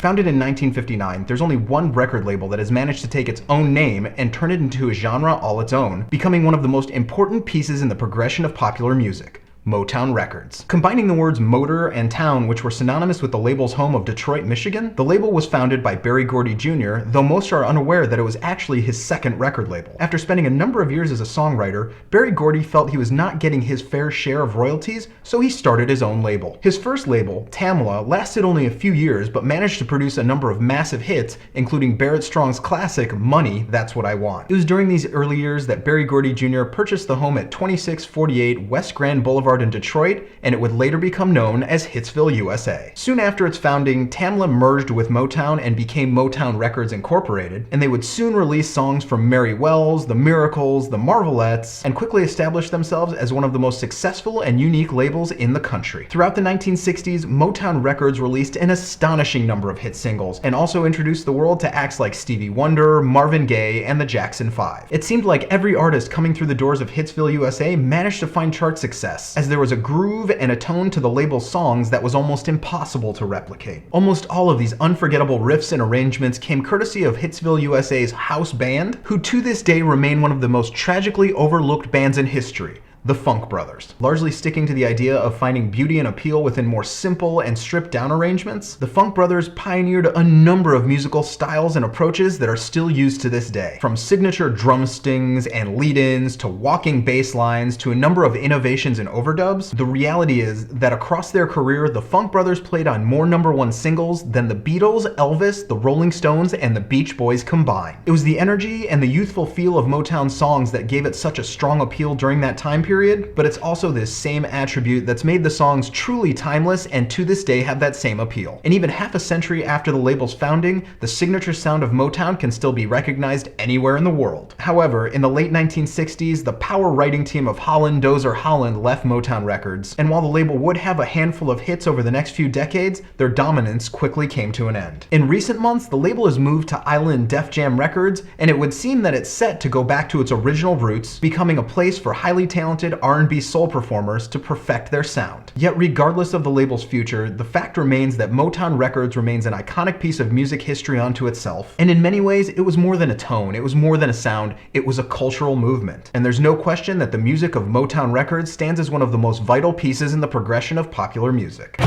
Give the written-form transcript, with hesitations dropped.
Founded in 1959, there's only one record label that has managed to take its own name and turn it into a genre all its own, becoming one of the most important pieces in the progression of popular music. Motown Records. Combining the words motor and town, which were synonymous with the label's home of Detroit, Michigan, the label was founded by Berry Gordy Jr., though most are unaware that it was actually his second record label. After spending a number of years as a songwriter, Berry Gordy felt he was not getting his fair share of royalties, so he started his own label. His first label, Tamla, lasted only a few years, but managed to produce a number of massive hits, including Barrett Strong's classic, Money, That's What I Want. It was during these early years that Berry Gordy Jr. purchased the home at 2648 West Grand Boulevard in Detroit, and it would later become known as Hitsville, USA. Soon after its founding, Tamla merged with Motown and became Motown Records Incorporated, and they would soon release songs from Mary Wells, The Miracles, The Marvelettes, and quickly establish themselves as one of the most successful and unique labels in the country. Throughout the 1960s, Motown Records released an astonishing number of hit singles, and also introduced the world to acts like Stevie Wonder, Marvin Gaye, and the Jackson 5. It seemed like every artist coming through the doors of Hitsville, USA managed to find chart success, as there was a groove and a tone to the label's songs that was almost impossible to replicate. Almost all of these unforgettable riffs and arrangements came courtesy of Hitsville, USA's house band, who to this day remain one of the most tragically overlooked bands in history. The Funk Brothers. Largely sticking to the idea of finding beauty and appeal within more simple and stripped down arrangements, the Funk Brothers pioneered a number of musical styles and approaches that are still used to this day. From signature drum stings and lead-ins to walking bass lines to a number of innovations in overdubs, the reality is that across their career, the Funk Brothers played on more #1 singles than the Beatles, Elvis, the Rolling Stones, and the Beach Boys combined. It was the energy and the youthful feel of Motown songs that gave it such a strong appeal during that time period, but it's also this same attribute that's made the songs truly timeless and to this day have that same appeal. And even half a century after the label's founding, the signature sound of Motown can still be recognized anywhere in the world. However, in the late 1960s, the power writing team of Holland Dozier Holland left Motown Records, and while the label would have a handful of hits over the next few decades, their dominance quickly came to an end. In recent months, the label has moved to Island Def Jam Records, and it would seem that it's set to go back to its original roots, becoming a place for highly talented R&B soul performers to perfect their sound. Yet regardless of the label's future, the fact remains that Motown Records remains an iconic piece of music history unto itself, and in many ways it was more than a tone, it was more than a sound, it was a cultural movement. And there's no question that the music of Motown Records stands as one of the most vital pieces in the progression of popular music.